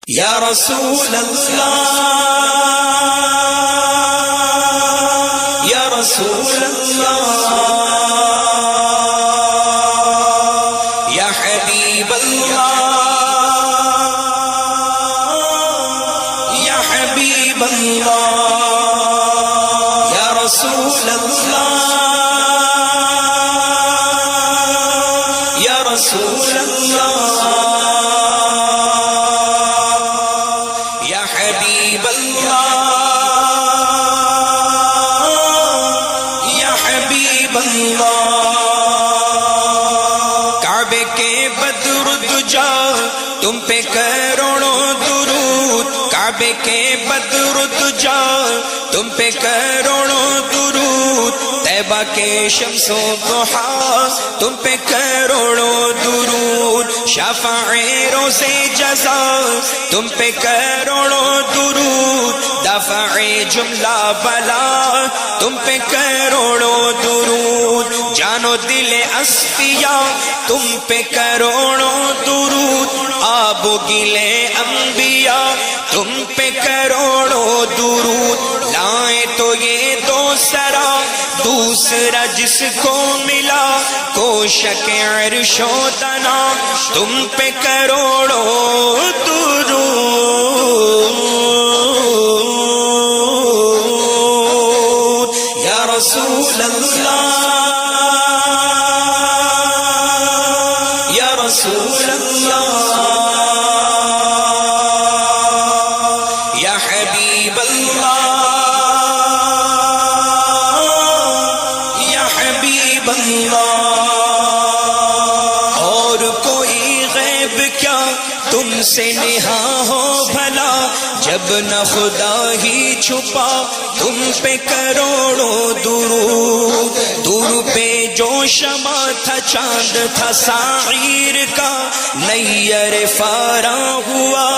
یا رسول اللہ یا رسول اللہ یا حبیب اللہ یا حبیب اللہ یا رسول اللہ یا رسول اللہ کعبے کے بدر دجا تم پہ کروڑوں درود، کعبے کے بدر دجا تم پہ کروڑوں درود، طیبہ کے شمس و ضحیٰ تم پہ کروڑوں درود، شفاع روز جزا تم پہ کروڑوں درود، دافع جملہ بلا تم پہ کروڑوں درود، جان و دل اسفیاء تم پہ کروڑوں درود، آب و گلے انبیاء تم پہ کروڑوں درود، لائیں تو یہ دوسرا دوسرا جس کو ملا کوشک عرش و دنا تم پہ کروڑوں درود، یا رسول اللہ یا رسول اللہ یا حبیب اللہ یا حبیب اللہ، اور کوئی غیب کیا تم سے نہاں ہو بھلا، جب نہ خدا ہی چھپا تم پہ کروڑوں درود، دور پہ جو شمع تھا چاند تھا ساعیر کا، نیر فاراں ہوا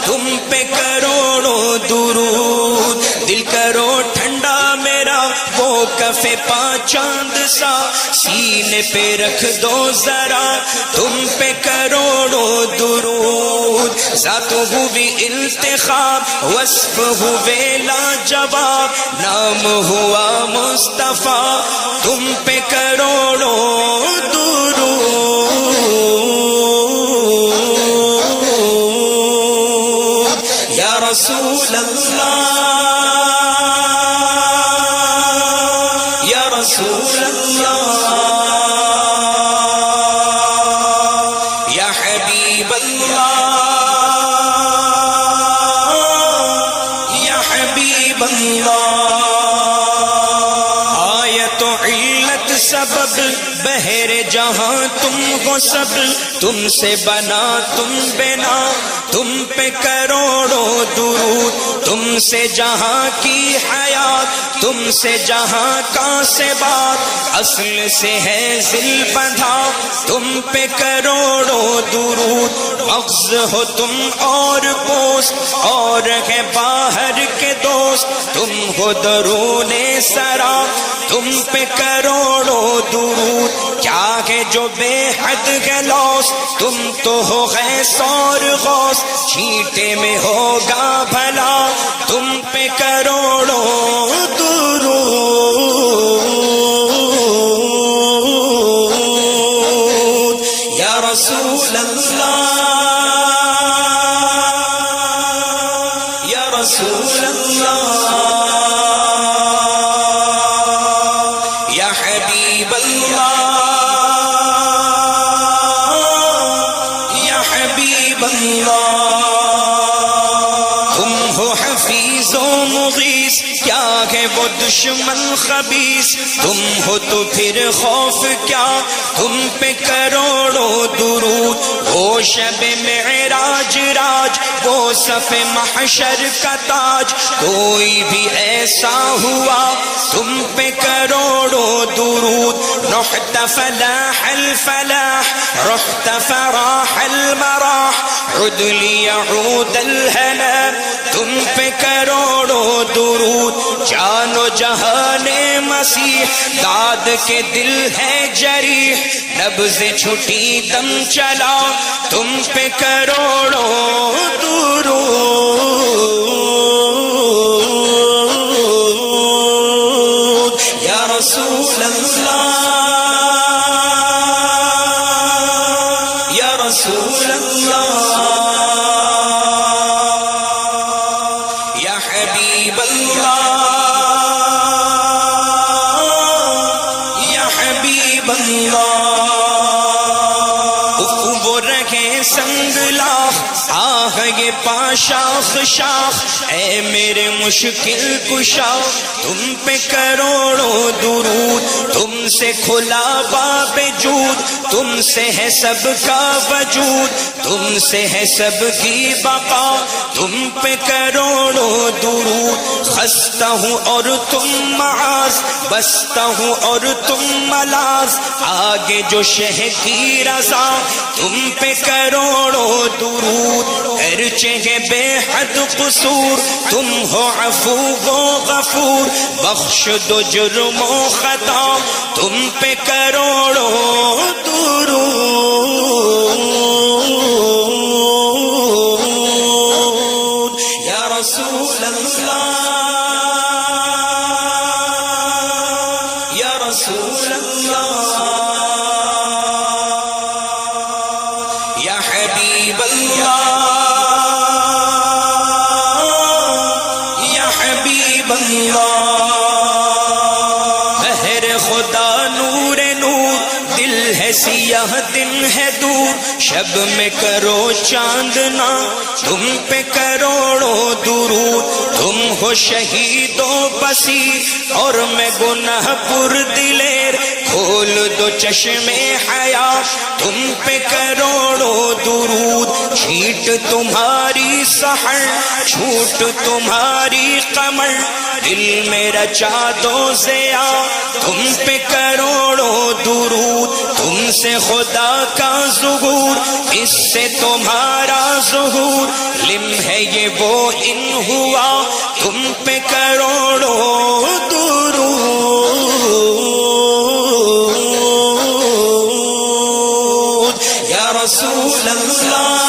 تم پہ کروڑوں درود، دل کرو ٹھنڈا میرا وہ کف پا چاند سا، سینے پہ رکھ دو ذرا تم پہ کروڑوں درود، ذات ہوئی التخاب وصف ہوئے لاجواب، نام ہوا مصطفیٰ تم پہ کروڑوں درود، یا رسول اللہ یا رسول اللہ یا حبیب اللہ یا حبیب اللہ، آیت و علت سبب بہر جہاں تم ہو سب، تم سے بنا تم بنا تم پہ کروڑوں درود، تم سے جہاں کی حیات تم سے جہاں کا سے بات، اصل سے ہے ذل بندھا تم پہ کروڑوں درود، مغز ہو تم اور پوست اور ہے باہر کے دوست، تم ہو درون سرا تم پہ کروڑوں درود، کیا ہے جو بے حد ہے لوس تم تو ہو غیث اور غوث، چھینٹے میں ہوگا بھلا تم پہ کروڑوں درود، یا رسول اللہ یا رسول اللہ یا حبیب اللہ یا حبیب اللہ، تم ہو حفیظ و مغیث کیا ہے وہ دشمن خبیث، تم ہو تو پھر خوف کیا تم پہ کروڑوں درود، وہ شب معراج راج وہ صف محشر کا تاج، کوئی بھی ایسا ہوا تم پہ کروڑوں درود، نو رحت فلاح الفلاح رحت فراح المراح عد لیعود الہنا تم پہ کروڑوں درود جان و جہان مسیح داد کے دل ہے جریح نبض چھٹی دم چلا تم پہ کروڑوں درود یا رسول اللہ یا رسول اللہ یا حبیب اللہ یا حبیب اللہ وہ رہے سنگ لاخ آہ یہ پاشاخ شاخ اے میرے مشکل کشا تم پہ کروڑوں درود تم سے کھلا باب جود تم سے ہے سب کا وجود تم سے ہے سب کی بقا تم پہ کروڑوں درود خستہ ہوں اور تم معاذ بستہ ہوں اور تم ملاذ آگے جو شہ کی رضا تم پہ کروڑوں درود ارچہ بے حد قصور تم ہو عفو و غفور بخش دو جرم و خطا تم پہ کروڑوں درود یا رسول اللہ یا رسول اللہ یا حبیب اللہ یا حبیب اللہ بہر خدا نور نور دل ہے سیاہ دن ہے دور شب میں کرو چاندنا تم پہ کروڑوں درود تم ہو شہید و بصیر اور میں گناہ پر دلیر کھول دو چشمے حیات تم پہ کروڑوں درود چھیٹ تمہاری سحر چھوٹ تمہاری قمر دل میں رچا دو ضیا تم پہ کروڑوں درود تم سے خدا کا ظہور اس سے تمہارا ظہور لمحہ یہ وہ ان ہوا تم پہ کروڑوں درود یا رسول اللہ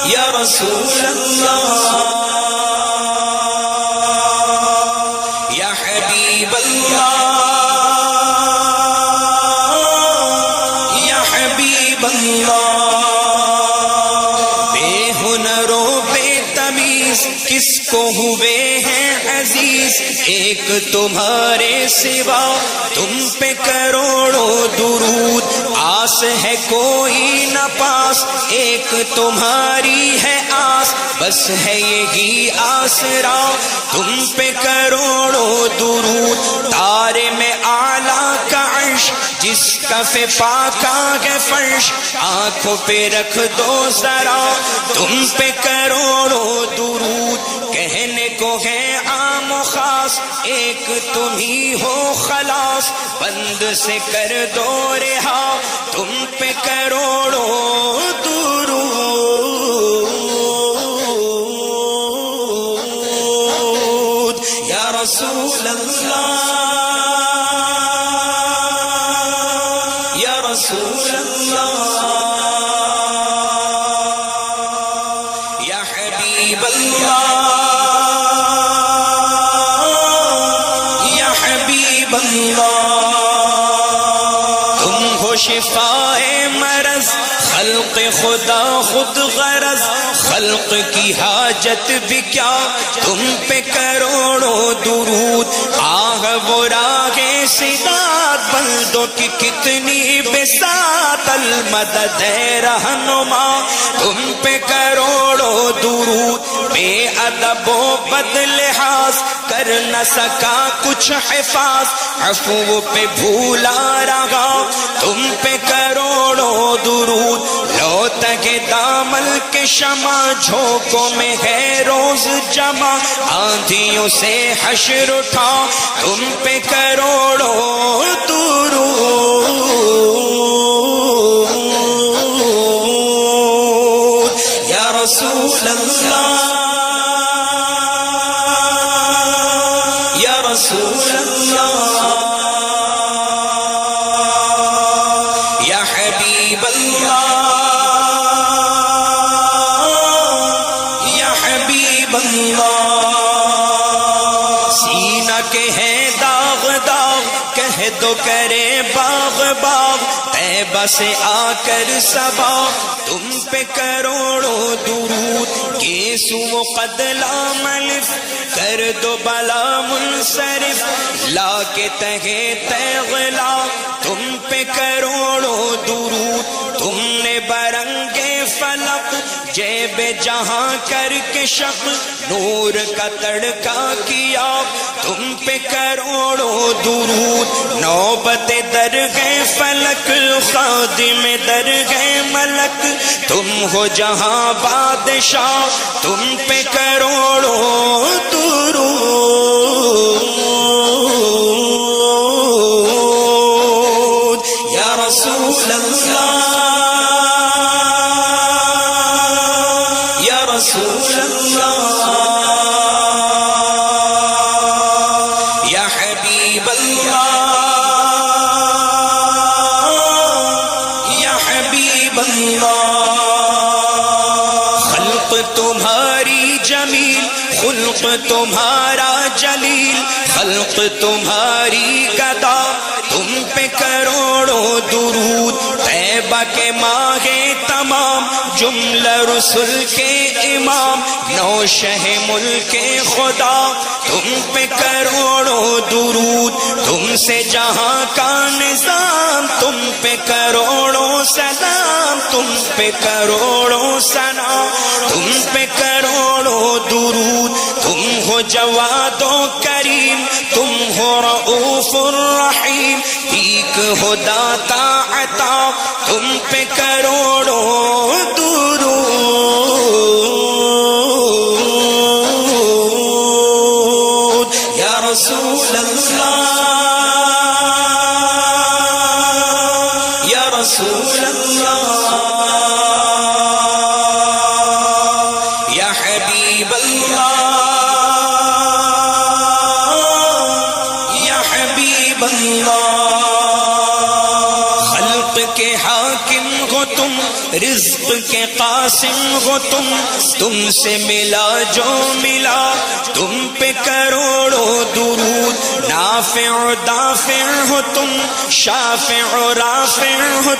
یا رسول اللہ یا حبیب اللہ یا حبیب اللہ بے ہنر و بے تمیز کس کو ہوئے ہیں عزیز ایک تمہارے سوا تم پہ کروڑوں درود آس ہے کوئی نہ پاس ایک تمہاری ہے آس بس ہے یہی آسرا تم پہ کروڑوں درود تارے میں اعلیٰ کا عرش جس کف پاکا ہے فرش آنکھوں پہ رکھ دو ذرا تم پہ کروڑوں درود کہنے کو ہے عام و خاص ایک تم ہی ہو خلاص بند سے کر دو رہا تم پہ کروڑوں درود یا رسول اللہ یا رسول اللہ یا حبیب اللہ یا حبیب اللہ تم ہو شفائے مرض خلق خدا خود غرض خلق کی حاجت بھی کیا تم پہ کروڑوں درود آہ وہ راہ سداد بن بندوں کی کتنی بساط المدد ہے رہنما، تم پہ کروڑوں درود، بے ادب و بد لحاظ کر نہ سکا کچھ حفاظ، عفو پہ بھولا رہا تم پہ کروڑوں درود، لو تگے دامن کے شمع جھونکوں میں ہے روز جمع، آندھیوں سے حشر اٹھا تم پہ کروڑوں درود، یا رسول اللہ یا رسول اللہ یا حبیب اللہ یا حبیب اللہ، سینہ کے ہے داغ داغ کہہ دو کرے باغ باغ، طیبہ سے آ کر صبا تم پہ کروڑوں درود، گیسو و قد لام الف کر دو بلا منصرف، لا کے تہے تیغلا تم پہ کروڑوں درود، تم نے برنگے فلق جیب جہاں کر کے شق، نور کا تڑکا کیا تم پہ کروڑوں درود، نوبت درگہ فلک خادم درگہ ملک، تم ہو جہاں بادشاہ تم پہ کروڑوں درود، یا رسول اللہ یا رسول اللہ یا حبیب اللہ یا حبیب اللہ، خلق تمہاری جمیل خلق تمہارا جلیل، خلق تمہاری گدا تم پہ کروڑوں درود، طیبہ کے ماہ تمام جملہ رسل کے امام، نو شہ ملک خدا تم پہ کروڑوں درود، تم سے جہاں کا نظام تم پہ کروڑوں سلام، تم پہ کروڑوں ثنا تم پہ کروڑوں درود، تم ہو جواد و کریم تم ہو رؤوف الرحیم، ایک ہو داتا عطا تم پہ کروڑوں درود، یا رسول اللہ یا رسول اللہ یا حبیب اللہ یا حبیب اللہ، خلق کے حاکم ہو تم رزق کے قاسم ہو تم سے ملا جو ملا تم پہ کروڑوں درود، نافع و دافع ہو تم شافع و رافع ہو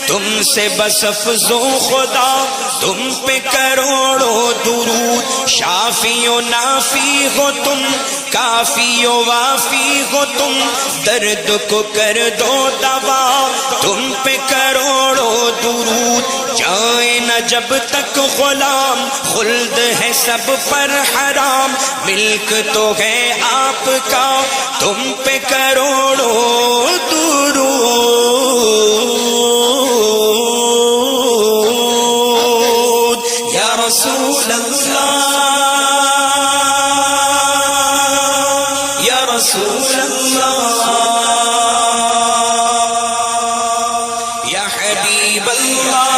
تم سے بس افزو خدا تم پہ کروڑوں درود، شافی و نافی ہو تم کافی و وافی ہو تم، درد کو کر دو دوا تم پہ کروڑوں درود، جائے نہ جب تک غلام خلد ہے سب پر حرام، ملک تو ہے آپ کا تم پہ کروڑوں درود، یا رسول اللہ یا رسول اللہ یا حبیب اللہ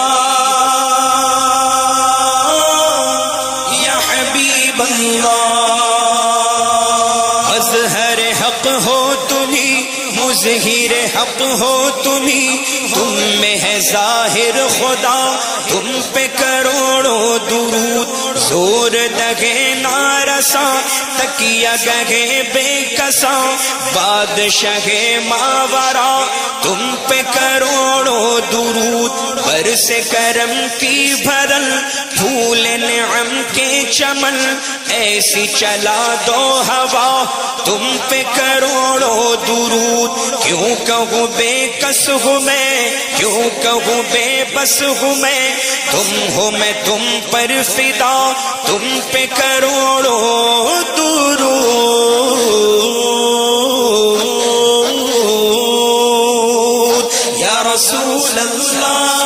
یا حبیب اللہ، اظہر حق ہو تمہیں مظہر حق ہو تمہیں، تم میں ہے ظاہر خدا تم پہ کروڑوں درود، زور دگے نارساں تکیہ گہے بے کساں، بادشاہ ماورا تم پہ کروڑوں درود، برس کرم کی بھرل پھول نعم کے چمن ایسی چلا دو ہوا تم پہ کروڑوں درود کیوں کہوں بے کس ہوں میں کیوں کہوں بے بس ہوں میں تم ہو میں تم پر فدا تم پہ کروڑوں درود یا رسول اللہ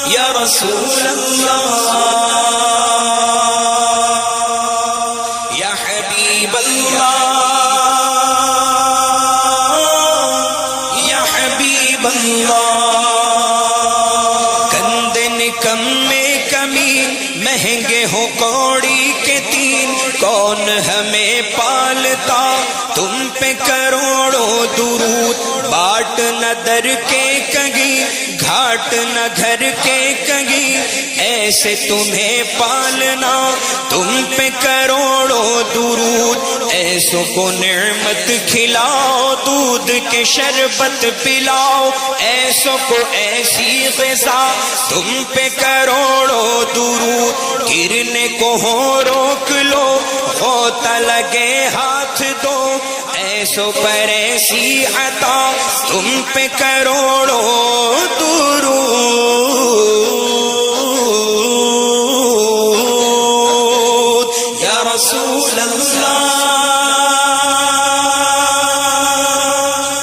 یا رسول اللہ یا حبیب اللہ یا حبیب اللہ کندے نکم میں کمی مہنگے ہو کوڑی کے تین کون ہمیں پالتا تم پہ کروڑوں درود باٹ نہ در کے کگی گھاٹ نہ گھر کے کگی ایسے تمہیں پالنا تم پہ کروڑوں درود ایسوں کو نعمت کھلاؤ دودھ کے شربت پلاؤ ایسوں کو ایسی غذا تم پہ کروڑوں درود گرنے کو ہو روک لو غوطہ لگے ہاتھ دو ایسوں پر ایسی عطا تم پہ کروڑوں درود یا رسول اللہ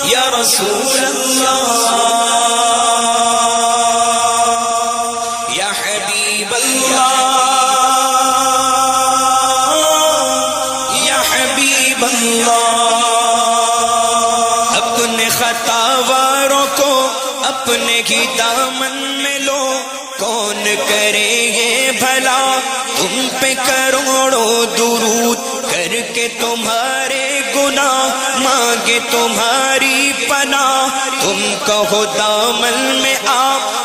یا رسول اللہ یا حبیب اللہ یا حبیب اللہ اپنے خطاواروں کو اپنے ہی دامن میں لو کون کرے یہ بھلا تم پہ کروڑوں درود کر کے تمہارے گناہ مانگے تمہاری پناہ تم کہو دامن میں آ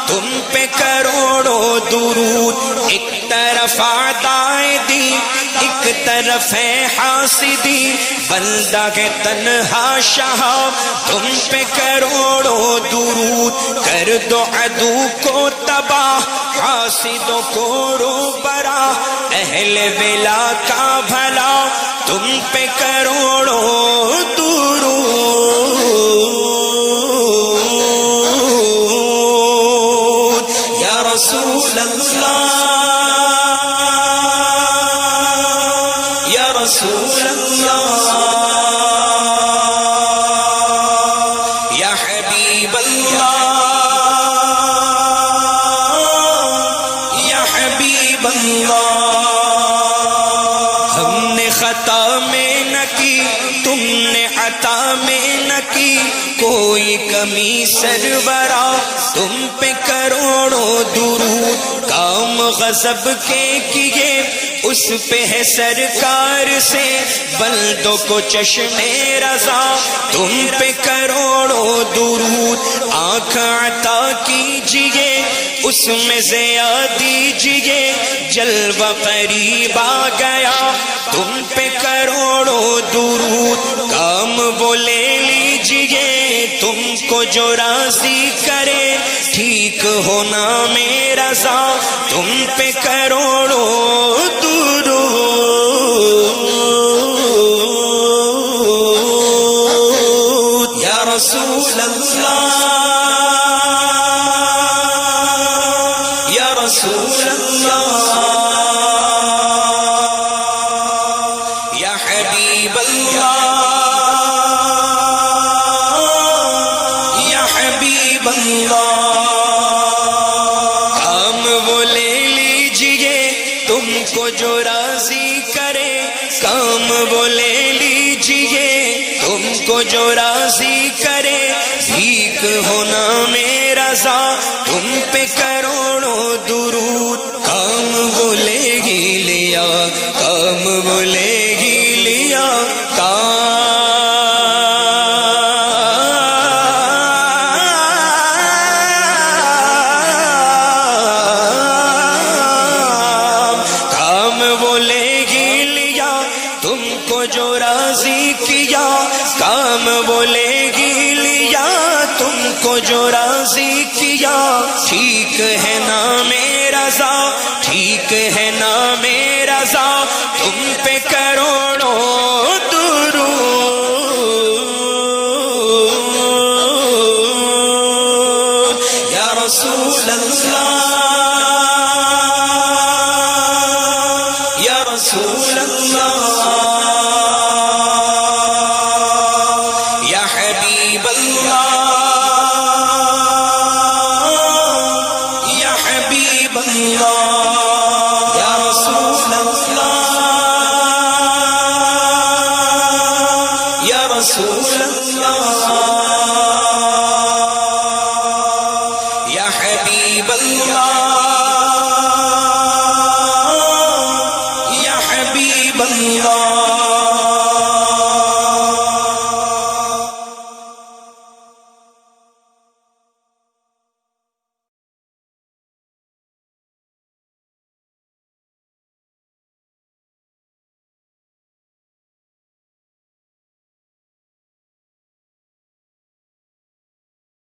تم پہ کروڑوں درود ایک طرف اعدائے دی ایک طرف ہے حاسدی بندہ ہے تنہا شاہ تم پہ کروڑوں درود کر دو عدو کو تباہ حاسدوں کو روبرا اہل ولا کا بھلا تم پہ کروڑوں درود یا رسول اللہ یا رسول اللہ یا حبیب اللہ یا حبیب اللہ ہم نے خطا میں نہ کی تم نے عطا میں نہ کی کوئی کمی سرورا تم پہ کروڑوں درود کام غضب کے کیے اس پہ ہے سرکار سے بندوں کو چشم رضا تم پہ کروڑوں درود آنکھ عطا کیجئے اس میں ضیا دیجئے جلوہ قریب آ گیا تم پہ کروڑوں درود کام وہ لے لیجئے تم کو جو راضی کرے ٹھیک ہونا میرا رضا تم پہ کروڑوں درود یا رسول اللہ یا رسول اللہ یا حبیب اللہ یا حبیب اللہ کام وہ لے لیجئے تم کو جو راضی کرے کام وہ لے لیجئے تم کو جو راضی کرے ٹھیک ہونا میرا رضا تم پہ کروڑوں درود کام وہ لے ہی لیا کام وہ لے ہی لیا کام وہ لے ہی لیا تم کو جو راضی کیا کام وہ لے ہی لیا تم کو جو راضی کیا، ٹھیک ہے نام رضا، ٹھیک ہے نام رضا، تم پہ کروڑوں درود۔ یا رسول اللہ، یا رسول اللہ، یا حبیب اللہ، یا حبیب اللہ، یا رسول اللہ، یا رسول اللہ۔